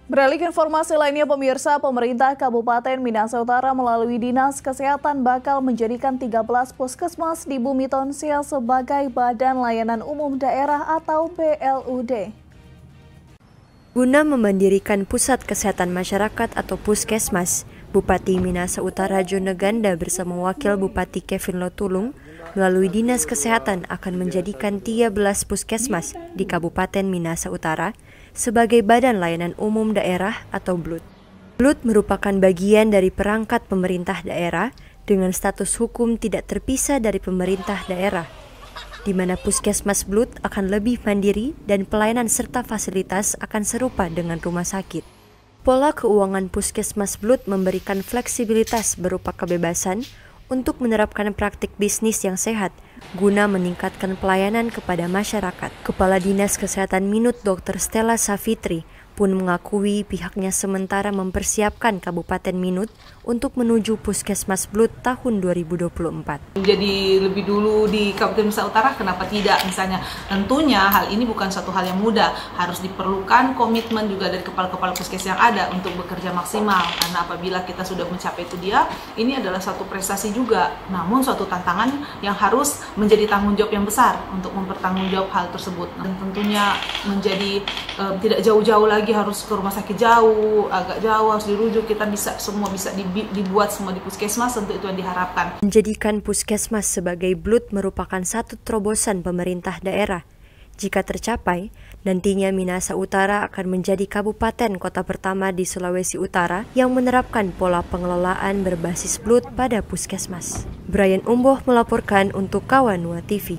Beralih ke informasi lainnya, pemirsa, pemerintah Kabupaten Minahasa Utara melalui Dinas Kesehatan bakal menjadikan 13 puskesmas di Bumi Tonsel sebagai Badan Layanan Umum Daerah atau BLUD. Guna memandirikan Pusat Kesehatan Masyarakat atau Puskesmas, Bupati Minahasa Utara Jono Ganda bersama Wakil Bupati Kevin Lotulung melalui Dinas Kesehatan akan menjadikan 13 puskesmas di Kabupaten Minahasa Utara sebagai Badan Layanan Umum Daerah atau BLUD. BLUD merupakan bagian dari perangkat pemerintah daerah dengan status hukum tidak terpisah dari pemerintah daerah, di mana puskesmas BLUD akan lebih mandiri dan pelayanan serta fasilitas akan serupa dengan rumah sakit. Pola keuangan puskesmas BLUD memberikan fleksibilitas berupa kebebasan untuk menerapkan praktik bisnis yang sehat guna meningkatkan pelayanan kepada masyarakat. Kepala Dinas Kesehatan Minut Dr. Stella Safitri pun mengakui pihaknya sementara mempersiapkan Kabupaten Minut untuk menuju Puskesmas BLUD tahun 2024. Jadi lebih dulu di Kabupaten Minahasa Utara, kenapa tidak misalnya? Tentunya hal ini bukan suatu hal yang mudah, harus diperlukan komitmen juga dari kepala-kepala puskes yang ada untuk bekerja maksimal. Karena apabila kita sudah mencapai itu ini adalah suatu prestasi juga, namun suatu tantangan yang harus menjadi tanggung jawab yang besar untuk mempertanggungjawab hal tersebut. Dan tentunya menjadi tidak jauh-jauh lagi harus ke rumah sakit jauh, agak jauh harus dirujuk, kita semua bisa dibuat semua di puskesmas, tentu itu yang diharapkan. Menjadikan puskesmas sebagai BLUD merupakan satu terobosan pemerintah daerah. Jika tercapai, nantinya Minahasa Utara akan menjadi kabupaten kota pertama di Sulawesi Utara yang menerapkan pola pengelolaan berbasis BLUD pada puskesmas. Brian Umboh melaporkan untuk Kawanua TV.